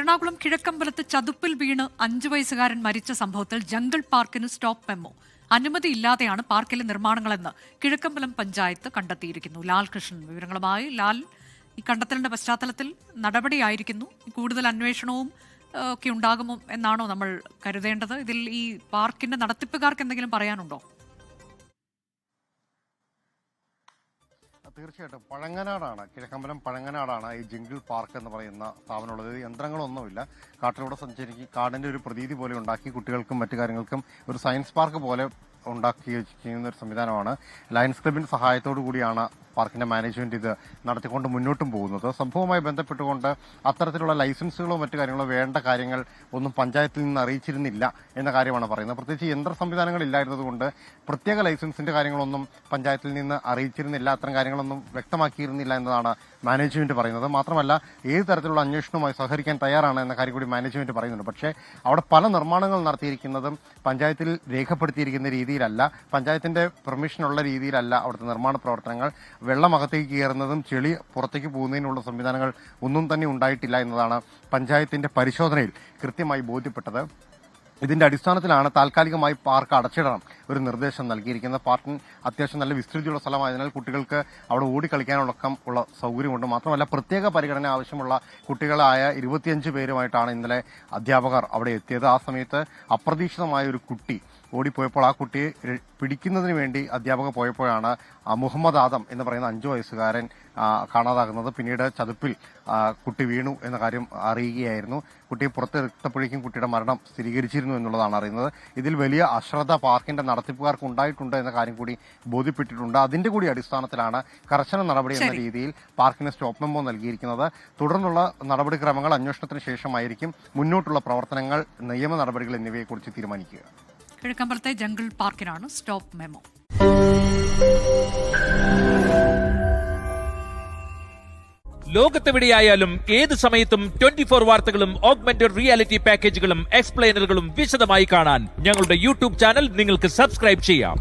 എറണാകുളം കിഴക്കമ്പലത്ത് ചതുപ്പിൽ വീണ് 5 വയസ്സുകാരൻ മരിച്ച സംഭവത്തിൽ ജംഗിൾ പാർക്കിന് സ്റ്റോപ്പ് മെമ്മോ. അനുമതിയില്ലാതെയാണ് പാർക്കിലെ നിർമ്മാണങ്ങളെന്ന് കിഴക്കമ്പലം പഞ്ചായത്ത് കണ്ടെത്തിയിരിക്കുന്നു. ലാൽ കൃഷ്ണൻ വിവരങ്ങളുമായി. ലാൽ, ഈ കണ്ടെത്തലിന്റെ പശ്ചാത്തലത്തിൽ നടപടിയായിരിക്കുന്നു. കൂടുതൽ അന്വേഷണവും ഒക്കെ ഉണ്ടാകുമോ എന്നാണോ നമ്മൾ കരുതേണ്ടത്? ഇതിൽ ഈ പാർക്കിന്റെ നടത്തിപ്പുകാർക്ക് എന്തെങ്കിലും പറയാനുണ്ടോ? തീർച്ചയായിട്ടും പഴങ്ങനാടാണ്, കിഴക്കമ്പലം പഴങ്ങനാടാണ് ഈ ജിംഗിൾ പാർക്ക് എന്ന് പറയുന്ന സ്ഥാപനമുള്ളത്. യന്ത്രങ്ങളൊന്നുമില്ല, കാട്ടിലൂടെ സഞ്ചരിക്കും, കാടിന്റെ ഒരു പ്രതീതി പോലെ ഉണ്ടാക്കി കുട്ടികൾക്കും മറ്റു കാര്യങ്ങൾക്കും ഒരു സയൻസ് പാർക്ക് പോലെ ഉണ്ടാക്കി ചെയ്യുന്ന ഒരു സംവിധാനമാണ്. ലയൺസ് ക്ലബിന്റെ സഹായത്തോടു കൂടിയാണ് പാർക്കിന്റെ മാനേജ്മെന്റ് ഇത് നടത്തിക്കൊണ്ട് മുന്നോട്ടും പോകുന്നത്. സംഭവവുമായി ബന്ധപ്പെട്ടുകൊണ്ട് അത്തരത്തിലുള്ള ലൈസൻസുകളോ മറ്റു കാര്യങ്ങളോ വേണ്ട കാര്യങ്ങൾ ഒന്നും പഞ്ചായത്തിൽ നിന്ന് അറിയിച്ചിരുന്നില്ല എന്ന കാര്യമാണ് പറയുന്നത്. പ്രത്യേകിച്ച് യന്ത്ര സംവിധാനങ്ങൾ ഇല്ലായിരുന്നതുകൊണ്ട് പ്രത്യേക ലൈസൻസിന്റെ കാര്യങ്ങളൊന്നും പഞ്ചായത്തിൽ നിന്ന് അറിയിച്ചിരുന്നില്ല, അത്തരം കാര്യങ്ങളൊന്നും വ്യക്തമാക്കിയിരുന്നില്ല എന്നതാണ് മാനേജ്മെന്റ് പറയുന്നത്. മാത്രമല്ല, ഏത് തരത്തിലുള്ള അന്വേഷണവുമായി സഹകരിക്കാൻ തയ്യാറാണ് എന്ന കാര്യം കൂടി മാനേജ്മെന്റ് പറയുന്നുണ്ട്. പക്ഷേ അവിടെ പല നിർമ്മാണങ്ങൾ നടത്തിയിരിക്കുന്നതും പഞ്ചായത്തിൽ രേഖപ്പെടുത്തിയിരിക്കുന്ന രീതിയിലല്ല, പഞ്ചായത്തിന്റെ പെർമിഷനുള്ള രീതിയിലല്ല അവിടുത്തെ നിർമ്മാണ പ്രവർത്തനങ്ങൾ. വെള്ളം അകത്തേക്ക് കയറുന്നതും ചെളി പുറത്തേക്ക് പോകുന്നതിനുള്ള സംവിധാനങ്ങൾ ഒന്നും തന്നെ ഉണ്ടായിട്ടില്ല എന്നതാണ് പഞ്ചായത്തിന്റെ പരിശോധനയിൽ കൃത്യമായി ബോധ്യപ്പെട്ടത്. ഇതിന്റെ അടിസ്ഥാനത്തിലാണ് താൽക്കാലികമായി പാർക്ക് അടച്ചിടണം ഒരു നിർദ്ദേശം നൽകിയിരിക്കുന്നത്. പാർക്കിന് അത്യാവശ്യം നല്ല വിസ്തൃതിയുള്ള സ്ഥലമായതിനാൽ കുട്ടികൾക്ക് അവിടെ ഓടിക്കളിക്കാനടക്കം ഉള്ള സൗകര്യമുണ്ട്. മാത്രമല്ല, പ്രത്യേക പരിഗണന ആവശ്യമുള്ള കുട്ടികളായ 25 പേരുമായിട്ടാണ് ഇന്നലെ അധ്യാപകർ അവിടെ എത്തിയത്. ആ സമയത്ത് അപ്രതീക്ഷിതമായ ഒരു കുട്ടി ഓടിപ്പോയപ്പോൾ ആ കുട്ടിയെ പിടിക്കുന്നതിന് വേണ്ടി അധ്യാപകർ പോയപ്പോഴാണ് മുഹമ്മദ് ആദം എന്ന് പറയുന്ന 5 വയസ്സുകാരൻ കാണാതാകുന്നത്. പിന്നീട് ചതുപ്പിൽ കുട്ടി വീണു എന്ന കാര്യം അറിയുകയായിരുന്നു. കുട്ടിയെ പുറത്തെടുത്തപ്പോഴേക്കും കുട്ടിയുടെ മരണം സ്ഥിരീകരിച്ചിരുന്നു എന്നുള്ളതാണ് അറിയുന്നത്. ഇതിൽ വലിയ അശ്രദ്ധ പാർക്കിന്റെ നടത്തിപ്പുകാർക്ക് ഉണ്ടായിട്ടുണ്ട് എന്ന കാര്യം കൂടി ബോധ്യപ്പെട്ടിട്ടുണ്ട്. അതിന്റെ കൂടി അടിസ്ഥാനത്തിലാണ് കർശന നടപടി എന്ന രീതിയിൽ പാർക്കിന് സ്റ്റോപ്പ് മെമ്മോ നൽകിയിരിക്കുന്നത്. തുടർന്നുള്ള നടപടിക്രമങ്ങൾ അന്വേഷണത്തിന് ശേഷമായിരിക്കും മുന്നോട്ടുള്ള പ്രവർത്തനങ്ങൾ, നിയമ നടപടികൾ എന്നിവയെക്കുറിച്ച് തീരുമാനിക്കുക. കിഴക്കമ്പലത്തെ ജംഗിൾ പാർക്കിനാണ് സ്റ്റോപ്പ് മെമ്മോ. ലോകത്തെവിടെയായാലും ഏത് സമയത്തും 24 വാർത്തകളും ഓഗ്മെന്റഡ് റിയാലിറ്റി പാക്കേജുകളും എക്സ്പ്ലെയിനറുകളും വിശദമായി കാണാൻ ഞങ്ങളുടെ യൂട്യൂബ് ചാനൽ നിങ്ങൾക്ക് സബ്സ്ക്രൈബ് ചെയ്യാം.